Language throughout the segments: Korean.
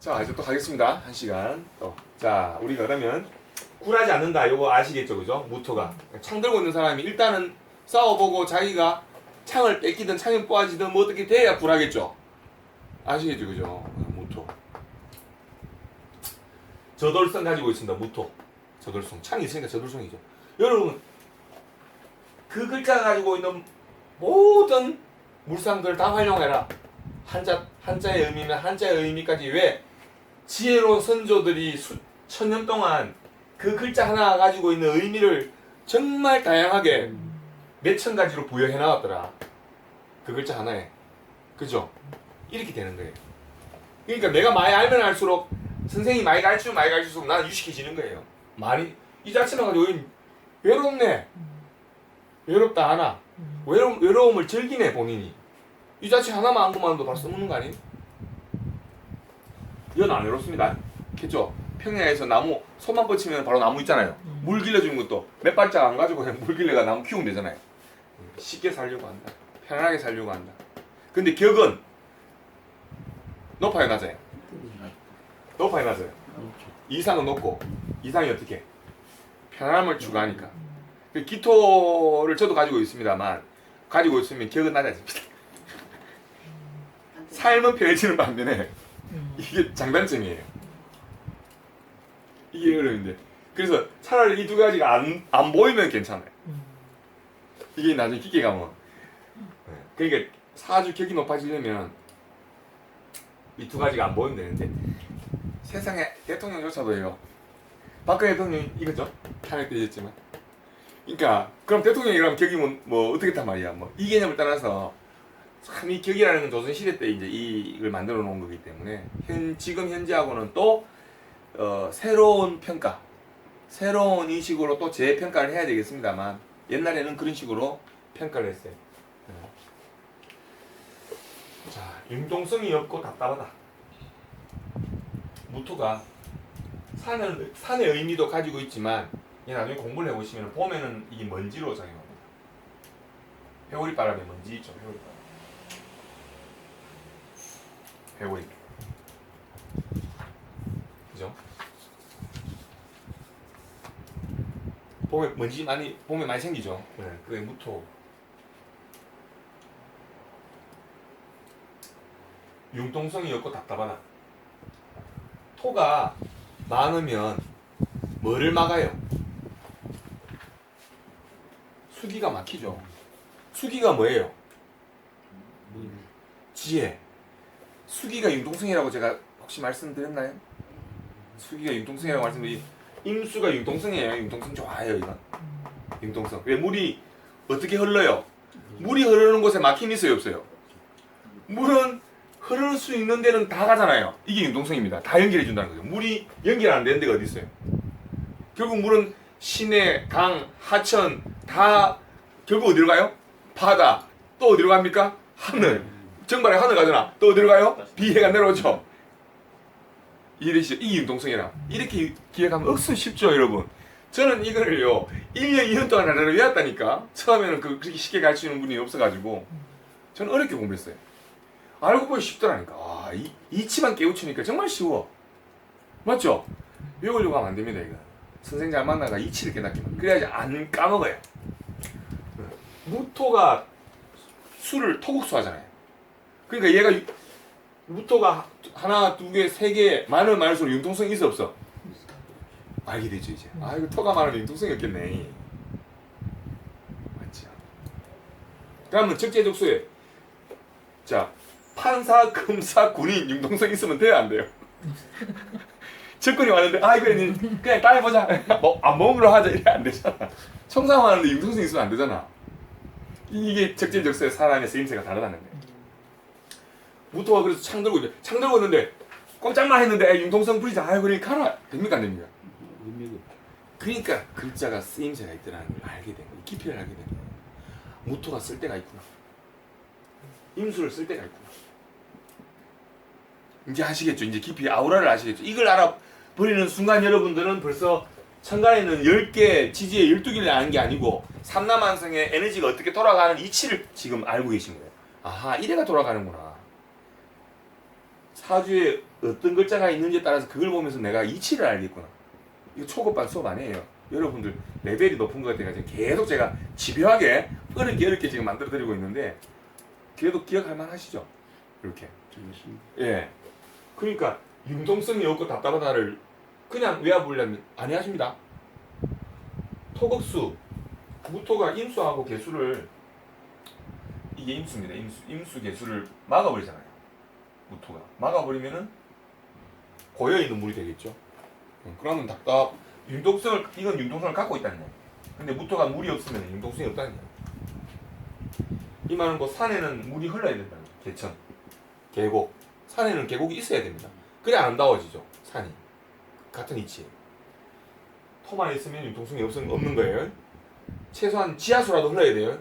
자, 이제 또 가겠습니다. 1시간. 또. 자, 우리가 그러면 굴하지 않는다. 요거 아시겠죠? 그죠? 무토가. 창 들고 있는 사람이 일단은 싸워보고 자기가 창을 뺏기든 창이 뽑아지든 뭐 어떻게 돼야 굴하겠죠? 아시겠죠? 그죠? 무토. 저돌성 가지고 있습니다. 무토. 저돌성. 창이 있으니까 저돌성이죠. 여러분, 그 글자가 가지고 있는 모든 물상들 다 활용해라. 한자의 의미면 한자의 의미까지. 왜? 지혜로운 선조들이 수천 년 동안 그 글자 하나 가지고 있는 의미를 정말 다양하게 몇천 가지로 부여해 나왔더라. 그 글자 하나에. 그죠? 이렇게 되는 거예요. 그러니까 내가 많이 알면 알수록 선생님이 많이 가르치면 나는 유식해지는 거예요. 많이 이 자체만 가지고 외롭네. 외롭다 하나. 외로움을 즐기네 본인이. 이 자체 하나만 안고만도 벌써 먹는 거 아니에요? 이건 안 외롭습니다. 그죠? 평야에서 나무 손만 뻗치면 바로 나무 있잖아요. 물 길러주는 것도 몇 발짝 안 가지고 그냥 물 길러가 나무 키우면 되잖아요. 쉽게 살려고 한다. 편안하게 살려고 한다. 근데 격은 높아요, 낮아요? 높아요, 낮아요? 이상은 높고 이상이 어떻게? 편안함을 추구하니까. 그 기토를 저도 가지고 있습니다만 가지고 있으면 격은 낮아집니다. 삶은 편해지는 반면에 이게 장단점이에요. 이게 어려운데. 그래서 차라리 이 두 가지가 안 보이면 괜찮아요. 이게 나중에 깊게 가면. 그러니까 사주 격이 높아지려면 이 두 가지가 안 보이면 되는데 세상에 대통령조차도 해요. 박근혜 대통령이 이거죠? 탄핵되셨지만. 그러니까 그럼 대통령이라면 격이 뭐 어떻게 했단 말이야. 뭐 이 개념을 따라서 참 이 격이라는 건 조선시대 때 이제 이걸 만들어 놓은 거기 때문에 지금 현재하고는 또 새로운 평가, 새로운 인식으로 또 재평가를 해야 되겠습니다만 옛날에는 그런 식으로 평가를 했어요. 자, 융통성이 없고 답답하다. 무토가 산의 의미도 가지고 있지만 나중에 공부를 해보시면 봄에는 이게 먼지로 작용합니다. 회오리 바람에 먼지 있죠. 회오리 바람. 회오리. 그죠? 봄에 먼지 봄에 많이 생기죠. 네, 그게 무토. 융통성이 없고 답답하다. 토가 많으면 뭐를 막아요? 수기가 막히죠. 수기가 뭐예요? 지혜. 수기가 융통성이라고 제가 혹시 말씀드렸나요? 수기가 융통성이라고 말씀드리. 임수가 융통성이에요. 융통성 좋아요, 이건. 융통성. 왜 물이 어떻게 흘러요? 물이 흐르는 곳에 막힘이 있어요, 없어요? 물은 흐를 수 있는 데는 다 가잖아요. 이게 융통성입니다. 다 연결해 준다는 거죠. 물이 연결 안 되는 데가 어디 있어요? 결국 물은 시내, 강, 하천 다 결국 어디로 가요? 바다. 또 어디로 갑니까? 하늘. 정발에 하늘 가잖아. 또 어디로 가요? 비해가 내려오죠. 이해되시죠? 이게 융통성이라. 이렇게 기억하면 억수 쉽죠, 여러분. 저는 이거를요 1년, 2년 동안 나를 외웠다니까. 처음에는 그렇게 쉽게 가르치는 분이 없어가지고 저는 어렵게 공부했어요. 알고 보니 쉽더라니까. 아, 이치만 깨우치니까 정말 쉬워. 맞죠? 외우려고 하면 안 됩니다, 이거. 선생 잘 만나가 이치를 깨닫기만. 그래야지 안 까먹어요. 무토가 수를 토국수 하잖아요. 그러니까 얘가 무토가 하나, 두 개, 세 개 많으면 많을수록 융통성이 있어 없어? 알게 되죠 이제. 아, 이거 토가 많으면 융통성이 없겠네. 맞죠? 그러면 적재적소에 자 판사, 금사, 군인 융통성 있으면 돼요, 안 돼요? 적군이 왔는데 이거 그냥 따해보자. 뭐 안 먹은 걸로 하자. 이래 안 되잖아. 청산하는데 융통성 있으면 안 되잖아. 이게 적재적소에 사람의 쓰임새가 다르다는 거예요. 무토가 그래서 창 들고 있는데 꼼짝만 했는데 융통성 부리자. 그래 가라. 됩니까 안 됩니까? 그러니까 글자가 쓰임새가 있더라는 걸 알게 된 거예요. 깊이를 알게 된 거예요. 무토가 쓸 때가 있구나. 임수를 쓸 때가 있구나. 이제 아시겠죠? 이제 깊이 아우라를 아시겠죠? 이걸 알아버리는 순간 여러분들은 벌써 천간에는 10개, 지지에 12개를 아는 게 아니고 삼남한성의 에너지가 어떻게 돌아가는 이치를 지금 알고 계신 거예요. 아하, 이래가 돌아가는구나. 사주의 어떤 글자가 있는지에 따라서 그걸 보면서 내가 이치를 알겠구나. 이거 초급반 수업 아니에요. 여러분들 레벨이 높은 것 같아가지고 계속 제가 집요하게 어렵게 지금 만들어 드리고 있는데 그래도 기억할 만 하시죠? 이렇게. 예. 그러니까 융통성이 없고 답답하다를 그냥 외워보려면 아니하십니다. 토극수, 무토가 임수하고 개수를 이게 임수입니다. 임수 개수를 막아버리잖아요. 무토가 막아버리면은 고여있는 물이 되겠죠. 그러면 융통성을 이건 융통성을 갖고 있다는 거예요. 근데 무토가 물이 없으면 융통성이 없다는 거예요. 이 말은 뭐 산에는 물이 흘러야 된다는 거예요. 개천, 계곡, 산에는 계곡이 있어야 됩니다. 그래 아름다워지죠. 산이 같은 이치에. 토만 있으면 융통성이 없는 거예요. 최소한 지하수라도 흘러야 돼요.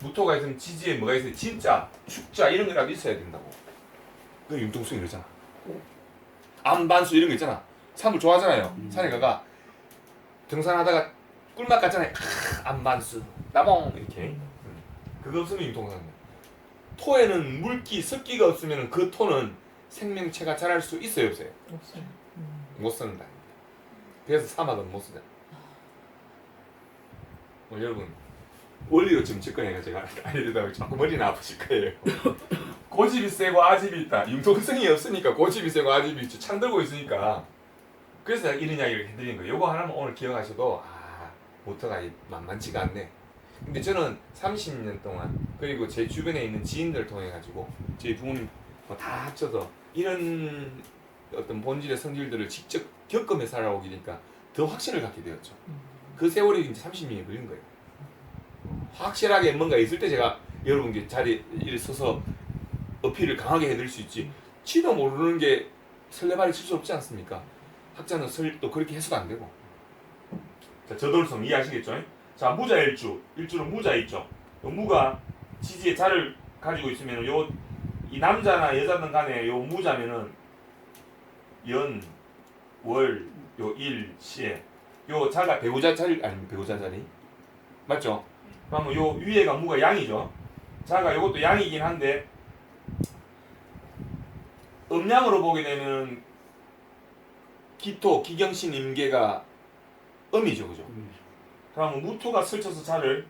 무토가 있으면 지지에 뭐가 있어요? 진짜, 축자 이런 거라도 있어야 된다고. 그 융통성이 이러잖아. 암반수 이런 거 있잖아. 산을 좋아하잖아요. 산에 가가 등산하다가 꿀맛 같잖아요. 암반수, 나봉 이렇게. 그거 없으면 융통성이에요. 토에는 물기, 습기가 없으면 그 토는 생명체가 자랄 수 있어요, 없어요? 없어요. 못 쓰는다. 그래서 사막은 못 쓰잖아. 여러분 원리로 지금 접근해가 제가 알려드리다가 자꾸 머리는 아프실 거예요. 고집이 세고 아집이 있다. 융통성이 없으니까 고집이 세고 아집이 있죠. 창 들고 있으니까. 그래서 제가 이런 이야기를 해드리는 거예요. 요거 하나만 오늘 기억하셔도 모터가 만만치가 않네. 근데 저는 30년 동안 그리고 제 주변에 있는 지인들을 통해 가지고 저희 부모님 다 합쳐서 이런 어떤 본질의 성질들을 직접 겪으면서 살아오게 되니까 더 확신을 갖게 되었죠. 그 세월이 이제 30년이 걸린 거예요. 확실하게 뭔가 있을 때 제가 여러분께 자리에 서서 어필을 강하게 해드릴 수 있지. 치도 모르는 게 설레발이 칠 수 없지 않습니까? 학자는 또 그렇게 해서도 안 되고. 자, 저돌성 이해하시겠죠? 자, 무자일주, 일주는 무자 있죠. 무가 지지에 자를 가지고 있으면 이 남자나 여자든 간에 요 무자면은 연, 월, 일, 시에 요 자가 배우자 자리 아니면 배우자 자리 맞죠? 그러면 요 위에가 무가 양이죠. 자가 요것도 양이긴 한데 음양으로 보게 되면 기토, 기경신, 임계가 음이죠, 그죠? 그러면 무토가 설쳐서 자를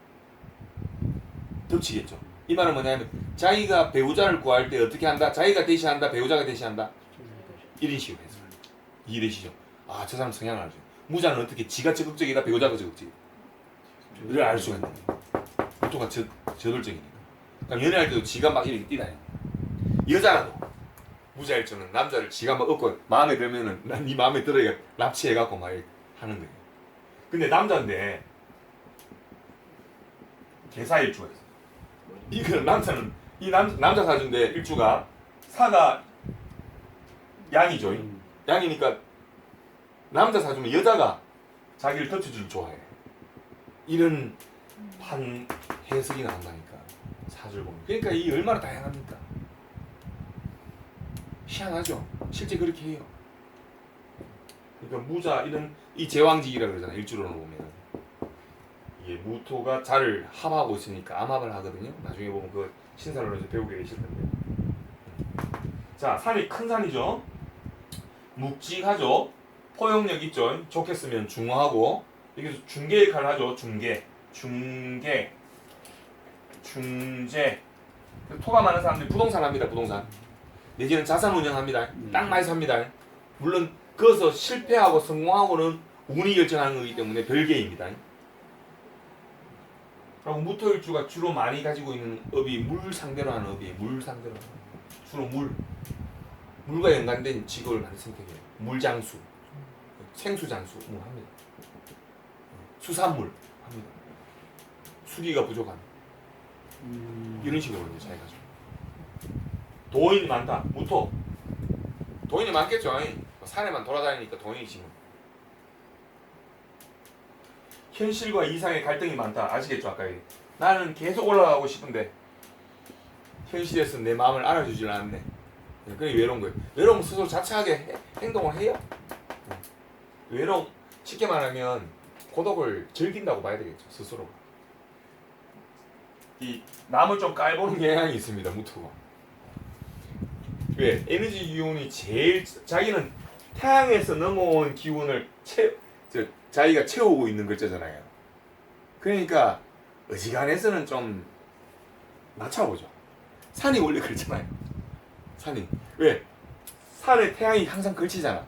덮치겠죠. 이 말은 뭐냐면 자기가 배우자를 구할 때 어떻게 한다? 자기가 대시한다, 배우자가 대시한다. 이런 식으로 해서 이해되시죠? 저 사람 성향을 알죠. 무자는 어떻게 지가 적극적이다, 배우자가 적극적이다를 알 수가 있는 거예요. 무토가 저돌적이니까. 그럼 연애할 때도 지가 막 이렇게 뛰나요. 여자라도 무자일주는 남자를 지가 막 얻고 마음에 들면은 난 네 마음에 들어야 납치해갖고 막 하는 거예요. 근데 남자인데 개사일주가 있어요. 이거는 남자는 남자 사주인데 일주가 사가 양이죠. 양이니까 남자 사주면 여자가 자기를 덮쳐주길 좋아해. 이런 판 해석이 나온다니까 사주를 보면. 그러니까 이 얼마나 다양합니까? 희한하죠. 실제 그렇게 해요. 그러니까 무자 이 제왕직이라 그러잖아. 일주로는 보면 이게 무토가 자를 합하고 있으니까 암합을 하거든요. 나중에 보면 그 신사를 이제 배우게 되실 텐데. 자, 산이 큰 산이죠. 묵직하죠. 포용력 있죠. 좋게 쓰면 중화하고 여기서 중개 역할을 하죠. 중재. 토가 많은 사람들이 부동산 합니다. 부동산. 내지는 자산 운영합니다. 땅 많이 삽니다. 물론 그것서 실패하고 성공하고는 운이 결정하는 거기 때문에 별개입니다. 그리고 무토일주가 주로 많이 가지고 있는 업이 물 상대로 하는 업이에요. 물 상대로. 주로 물과 연관된 직업을 많이 선택해요. 물장수, 생수장수 뭐 합니다. 수산물 합니다. 수기가 부족한 이런 식으로 이제 잘 가죠. 도인이 많다. 무토. 도인이 많겠죠. 산에만 돌아다니니까 도인이지 뭐. 현실과 이상의 갈등이 많다. 아시겠죠? 아까 얘기. 나는 계속 올라가고 싶은데 현실에서 내 마음을 알아주질 않네. 그게 외로운 거예요. 외로우면 스스로 자체하게 행동을 해요. 쉽게 말하면 고독을 즐긴다고 봐야 되겠죠. 스스로. 이 남을 좀 깔보는 경향이 있습니다. 무토가. 왜? 에너지 기운이 제일 자기는 태양에서 넘어온 기운을 자기가 채우고 있는 글자잖아요. 그러니까 어지간해서는 좀 맞춰보죠. 산이 원래 그렇잖아요. 산이 왜? 산에 태양이 항상 걸치잖아.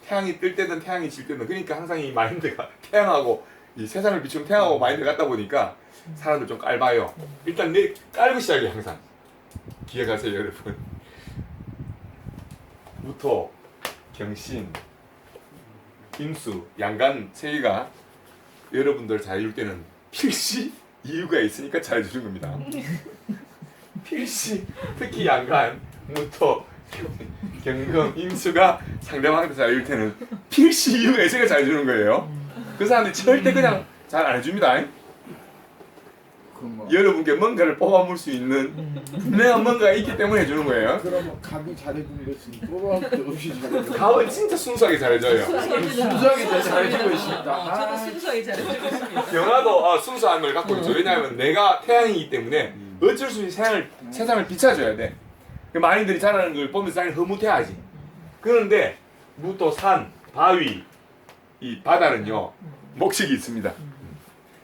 태양이 뜰 때든 태양이 질 때든 그러니까 항상 이 마인드가 태양하고 이 세상을 비추는 태양하고 마인드가 같다 보니까 사람들 좀 깔봐요. 일단 내 깔고 시작해 항상. 기억하세요 여러분. 무토, 경신, 임수, 양간 세 개가 여러분들 잘해줄 때는 필시 이유가 있으니까 잘해주는 겁니다. 필시 특히 양간, 무토, 경금, 임수가 상대방한테 잘해줄 때는 필시 이유가 있으니까 잘해주는 거예요. 그 사람들이 절대 그냥 잘 안 해줍니다. 여러분께 뭔가를 뽑아볼 수 있는 분명한 뭔가가 있기 때문에 해주는 거예요. 그러면 갑이 잘해주는 것은 뽑아볼 것 없이 잘해줘요. 갑은 진짜 순수하게 잘해줘요. 순수하게 잘해주고 있습니다. 저도 순수하게 잘해주고 있습니다. 경화도 순수한 걸 갖고 있죠. 왜냐하면 내가 태양이기 때문에 어쩔 수 없이 세상을 비춰줘야 돼. 많이들이 잘하는 걸 보면서 나는 흐뭇해하지. 그런데 무토, 산, 바위, 이 바다는요 목적이 있습니다.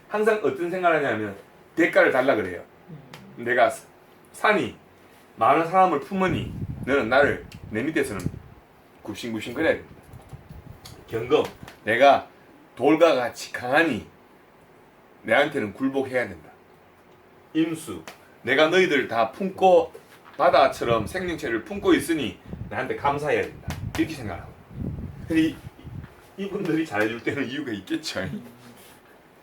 항상 어떤 생각을 하냐면 대가를 달라 그래요. 내가 산이 많은 사람을 품으니 너는 나를 내 밑에서는 굽신굽신 그래야 됩니다. 경금, 내가 돌과 같이 강하니 내한테는 굴복해야 된다. 임수, 내가 너희들 다 품고 바다처럼 생명체를 품고 있으니 나한테 감사해야 된다. 이렇게 생각하고. 근데 이분들이 잘해줄 때는 이유가 있겠죠.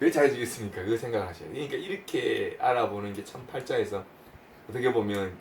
왜 잘해주겠습니까? 그 생각을 하셔야 돼요. 그러니까 이렇게 알아보는 게 참 팔자에서 어떻게 보면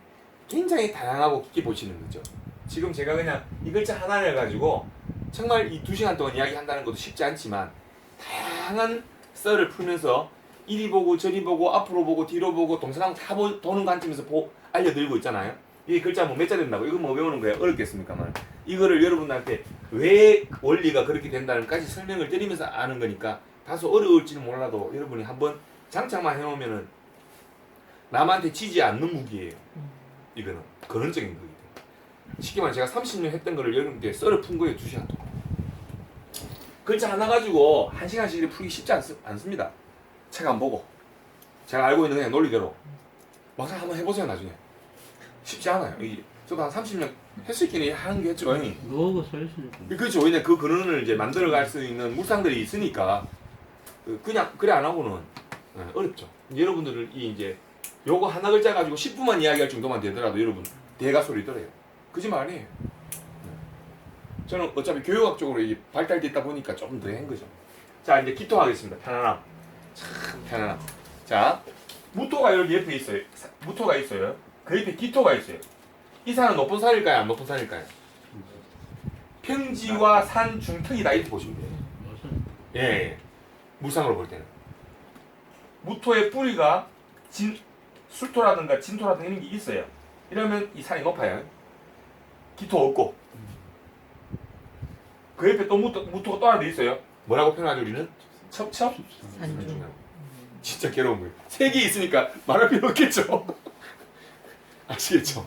굉장히 다양하고 깊게 보시는 거죠. 지금 제가 그냥 이 글자 하나를 가지고 정말 이 2시간 동안 이야기한다는 것도 쉽지 않지만 다양한 썰을 풀면서 이리 보고 저리 보고 앞으로 보고 뒤로 보고 동서남 다 도는 관점에서 알려드리고 있잖아요. 이 글자 뭐 몇 자 된다고 이거 뭐 외우는 거야 어렵겠습니까만 이거를 여러분한테 왜 원리가 그렇게 된다는까지 설명을 드리면서 아는 거니까 다소 어려울지는 몰라도 여러분이 한번 장착만 해놓으면은 남한테 지지 않는 무기예요. 이거는 근원적인 거기 때문에. 쉽게 말해 제가 30년 했던 거를 여러분께 썰을 푼 거예요. 2시간 동안. 글자 하나 가지고 1시간씩 이렇게 풀기 쉽지 않습니다. 책 안 보고 제가 알고 있는 그냥 논리대로 막상 한번 해보세요. 나중에 쉽지 않아요. 저도 한 30년 했을끼리 하는 게 했죠. 그거 살수 그렇죠. 왜냐 그 근원을 이제 만들어갈 수 있는 물상들이 있으니까 그냥 그래 안 하고는 어렵죠. 여러분들이 이제 요거 하나 글자 가지고 10분만 이야기할 정도만 되더라도 여러분 대가 소리 들어요. 거짓말 아니에요. 저는 어차피 교육학적으로 발달돼 있다 보니까 조금 더 한 거죠. 자 이제 기토하겠습니다. 편안함. 참 편안함. 자 무토가 여기 옆에 있어요. 무토가 있어요. 그 옆에 기토가 있어요. 이 산은 높은 산일까요? 안 높은 산일까요? 평지와 산 중턱이다 이렇게 보시면 돼요. 예. 물상으로 볼 때는 무토의 뿌리가 술토라든가 진토라든가 이런 게 있어요. 이러면 이 산이 높아요. 기토 없고 그 옆에 또 무토가 또 하나 더 있어요. 뭐라고 표현하죠 우리는? 첩첩? 산중. 진짜 괴로운 거예요. 세 개 있으니까 말할 필요 없겠죠. 아시겠죠?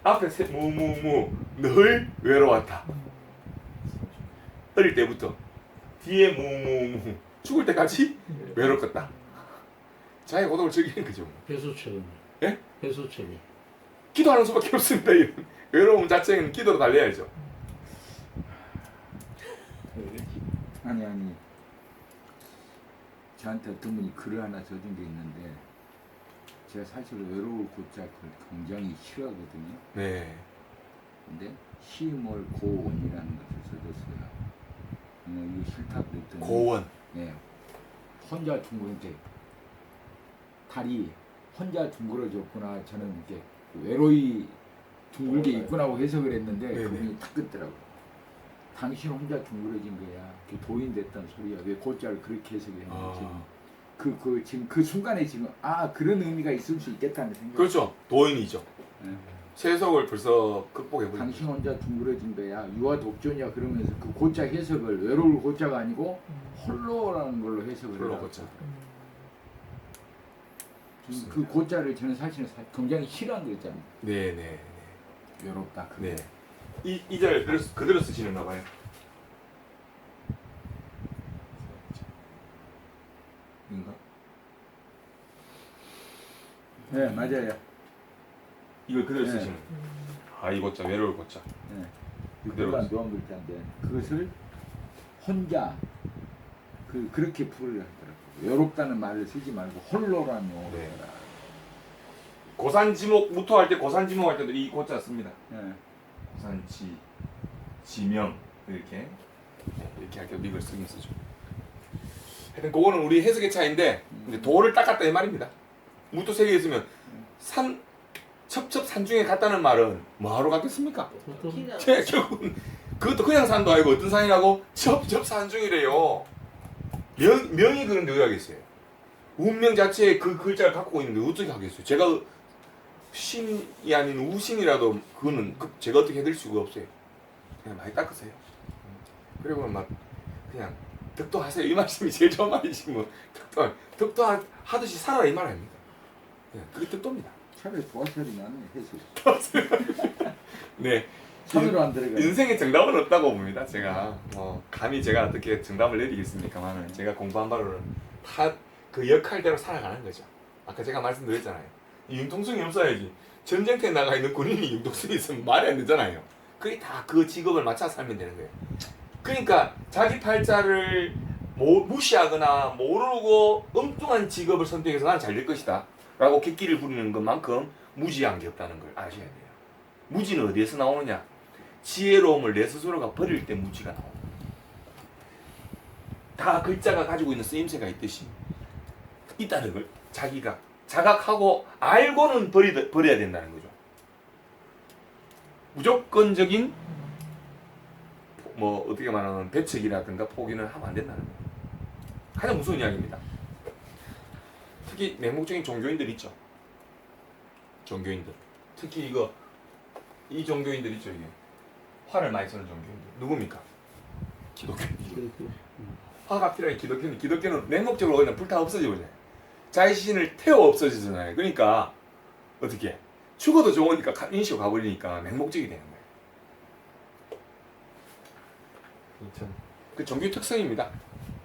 앞에 무무무 늘 외로웠다. 어릴 때부터 뒤에 무무무 죽을 때까지 외롭겠다. 자기 고독을 즐기는 거죠. 해소책은 예? 해소책이 기도하는 수밖에 없습니다. 이런 외로움 자체는 기도로 달려야죠. 아니 저한테 어떤 분이 글을 하나 써준 게 있는데 제가 사실 외로울 고짝을 굉장히 싫어하거든요. 네. 근데 시몰 고원이라는 것을 써줬어요. 이거 싫다고 그랬더니 고원. 네. 혼자 둥그렇게 달이 혼자 둥그러졌구나. 저는 이렇게 외로이 둥글게 있구나고 해석을 했는데 네네. 그분이 딱 끊더라고요. 당신 혼자 둥그러진 거야. 도인됐단 소리야. 왜 고자를 그렇게 해석했는지 지금 그 순간에 지금 그런 의미가 있을 수 있겠다는 생각. 그렇죠. 도인이죠. 네. 세속을 벌써 극복해버린 당신 혼자 둥그러진 거야. 유아 독존이야. 그러면서 그 고자 해석을 외로울 고자가 아니고 홀로라는 걸로 해석을 홀로 해요. 고자. 그 고자를 저는 사실은 굉장히 싫어한 거였잖아요. 네네. 외롭다. 네. 이 절 그대로 쓰시는가 봐요. 인가? 네, 맞아요. 이걸 그대로 네. 쓰시는. 아, 이 고자 외로울 고자. 네. 그대로 그대로 노한 글자인데 그것을 혼자 그렇게 풀을 하더라고요. 외롭다는 말을 쓰지 말고 홀로란 용어로 네. 해라. 고산지목 무토할 때 고산지목 할 때도 이 고자 씁니다. 네. 고산지 지명 이렇게 이렇게 할 때도 이걸 쓰긴 쓰죠. 하여튼 그거는 우리 해석의 차이인데 이제 도를 닦았다 이 말입니다. 무토 세 개 있으면 산 첩첩 산중에 갔다는 말은 뭐하러 갔겠습니까? 결국은 그것도 그냥 산도 아니고 어떤 산이라고? 첩첩 산중이래요. 명이 그런데 왜 하겠어요? 운명 자체에 그 글자를 갖고 있는데 어떻게 하겠어요? 제가 신이 아닌 우신이라도 그거는 제가 어떻게 해드릴 수가 없어요. 그냥 많이 닦으세요. 그리고 막 그냥 덕도하세요. 이 말씀이 제일 좋은 말이지 뭐. 덕도하듯이 살아라 이 말 아닙니까? 그냥 그게 덕도입니다. 차라리 도화살이 나네 해석. 네. 산으로 안 들어가. 인생에 정답은 없다고 봅니다. 제가 감히 제가 어떻게 정답을 내리겠습니까만은 제가 공부한 바로는 다 그 역할대로 살아가는 거죠. 아까 제가 말씀드렸잖아요. 융통성이 없어야지. 전쟁터에 나가 있는 군인이 융통성이 있으면 말이 안 되잖아요. 그게 다 그 직업을 맞춰 살면 되는 거예요. 그러니까 자기 팔자를 무시하거나 모르고 엉뚱한 직업을 선택해서 난 잘 될 것이다 라고 객기를 부리는 것만큼 무지한 게 없다는 걸 아셔야 돼요. 무지는 어디에서 나오느냐? 지혜로움을 내 스스로가 버릴 때 무지가 나옵니다. 다 글자가 가지고 있는 쓰임새가 있다는 걸 자기가 자각하고 알고는 버려야 된다는 거죠. 무조건적인 뭐 어떻게 말하면 배척이라든가 포기는 하면 안 된다는 거예요. 가장 무서운 이야기입니다. 특히 맹목적인 종교인들 있죠. 종교인들. 특히 이 종교인들 있죠. 이게 화를 많이 쓰는 종교인들 누굽니까? 기독교인들. 화가 필요해. 기독교는 맹목적으로 그냥 불타 없어지거든요. 자신을 태워 없어지잖아요. 그러니까 어떻게 죽어도 좋으니까 인식으로 가버리니까 맹목적이 되는 거예요. 그 종교 특성입니다.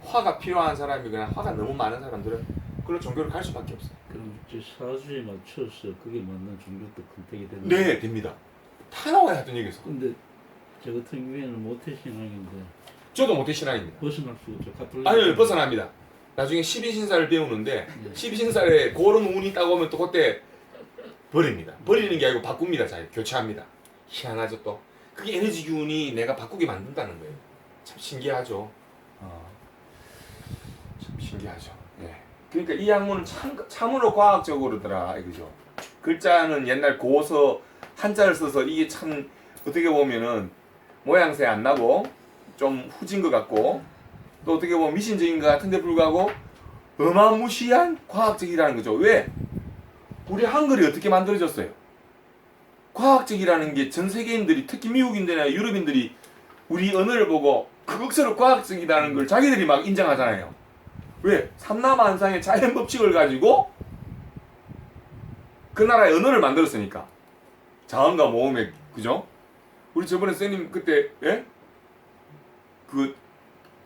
화가 필요한 사람이거나 화가 너무 많은 사람들은 그런 종교를 갈 수밖에 없어요. 그럼 이제 사주에 맞춰서 그게 맞는 종교도 선택이 되는 네, 됩니다. 다 나와야 했던 얘기에서. 근데 저 같은 경우에는 모태신앙인데 저도 모태신앙입니다. 벗어날 수 없죠. 가톨릭 아니요, 벗어납니다. 나중에 12신사를 배우는데 12신사에 그런 운이 있다고 하면 또 그때 버립니다. 버리는 게 아니고 바꿉니다. 잘 교체합니다. 희한하죠 또. 그게 에너지 기운이 내가 바꾸게 만든다는 거예요. 참 신기하죠. 참 신기하죠. 예. 그러니까 이 학문은 참으로 과학적으로더라 이거죠. 글자는 옛날 고서 한자를 써서 이게 참 어떻게 보면은 모양새 안 나고 좀 후진 것 같고 또 어떻게 보면 미신적인 것 같은데 불구하고 어마무시한 과학적이라는 거죠. 왜? 우리 한글이 어떻게 만들어졌어요? 과학적이라는 게 전 세계인들이 특히 미국인들이나 유럽인들이 우리 언어를 보고 그것으로 과학적이라는 걸 자기들이 막 인정하잖아요. 왜? 삼라만상의 자연 법칙을 가지고 그 나라의 언어를 만들었으니까. 자음과 모음의 그죠? 우리 저번에 선생님 그때 예?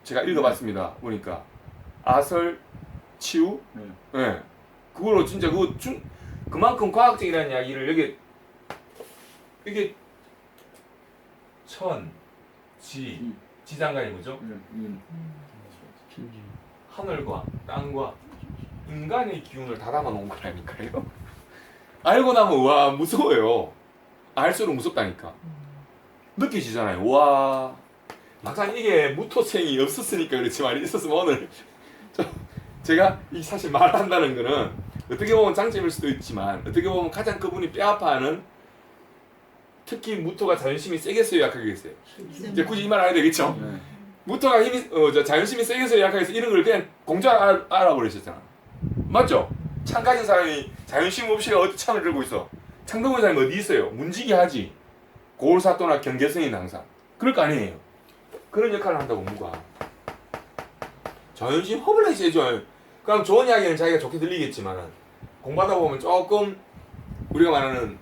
제가 읽어봤습니다. 보니까 아설 치우 예. 그걸로 진짜 그만큼 과학적이라는 이야기를 이게 지장간이 뭐죠? 천지. 하늘과 땅과 인간의 기운을 다 담아 놓은 거라니까요. 알고 나면 와 무서워요. 알수록 무섭다니까. 느껴지잖아요. 와 막상 이게 무토생이 없었으니까 그렇지만 있었으면 오늘 제가 사실 말한다는 거는 어떻게 보면 장점일 수도 있지만 어떻게 보면 가장 그분이 뼈아파하는 특히 무토가 자존심이 세겠어요 약하겠어요. 이제 굳이 이 말 안 해도 되겠죠? 네. 무토가 자존심이 세겠어요 약하겠어요 이런 걸 그냥 공짜 알아버리셨잖아. 맞죠? 창 가진 사람이 자존심 없이가 어디 창을 들고 있어? 창 들고 있는 사람이 어디 있어요? 문지기 하지. 고울사또나 경계성이 항상 그럴 거 아니에요. 그런 역할을 한다고 무가 자존심 허물나게 세죠. 그럼 좋은 이야기는 자기가 좋게 들리겠지만은 공부하다 보면 조금 우리가 말하는